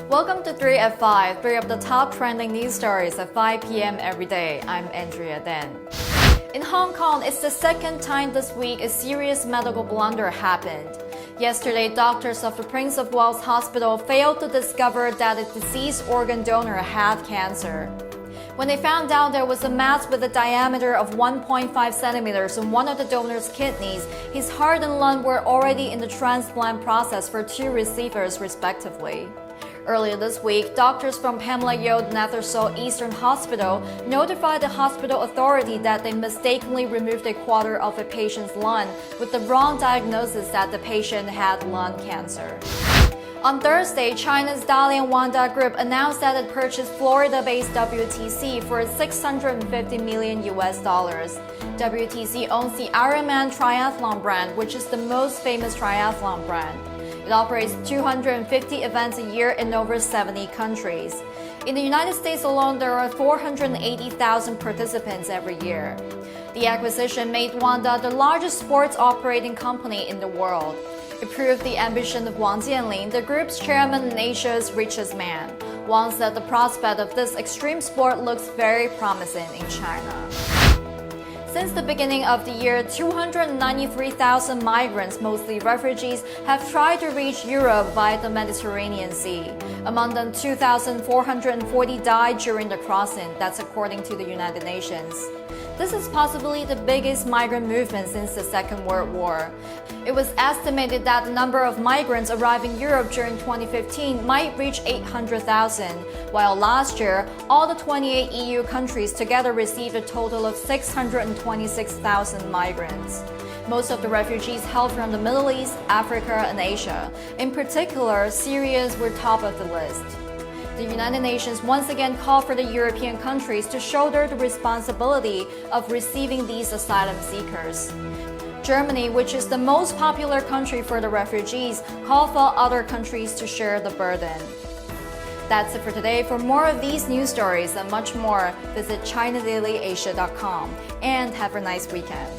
Welcome to 3 at 5, 3 of the top trending news stories at 5 p.m. every day. I'm Andrea Den. In Hong Kong, it's the second time this week a serious medical blunder happened. Yesterday, doctors of the Prince of Wales Hospital failed to discover that a deceased organ donor had cancer. When they found out there was a mass with a diameter of 1.5 centimeters in one of the donor's kidneys, his heart and lung were already in the transplant process for two receivers, respectively. Earlier this week, doctors from Pamela Yeo Nethersole Eastern Hospital notified the hospital authority that they mistakenly removed a quarter of a patient's lung with the wrong diagnosis that the patient had lung cancer. On Thursday, China's Dalian Wanda Group announced that it purchased Florida-based WTC for $650 million. WTC owns the Ironman triathlon brand, which is the most famous triathlon brand. It operates 250 events a year in over 70 countries. In the United States alone, there are 480,000 participants every year. The acquisition made Wanda the largest sports operating company in the world. It proved the ambition of Wang Jianling, the group's chairman and Asia's richest man. Wang said the prospect of this extreme sport looks very promising in China. Since the beginning of the year, 293,000 migrants, mostly refugees, have tried to reach Europe via the Mediterranean Sea. Among them, 2,440 died during the crossing, that's according to the United Nations. This is possibly the biggest migrant movement since the Second World War. It was estimated that the number of migrants arriving Europe during 2015 might reach 800,000, while last year, all the 28 EU countries together received a total of 626,000 migrants. Most of the refugees hailed from the Middle East, Africa, and Asia. In particular, Syrians were top of the list. The United Nations once again called for the European countries to shoulder the responsibility of receiving these asylum seekers. Germany, which is the most popular country for the refugees, called for other countries to share the burden. That's it for today. For more of these news stories and much more, visit ChinaDailyAsia.com and have a nice weekend.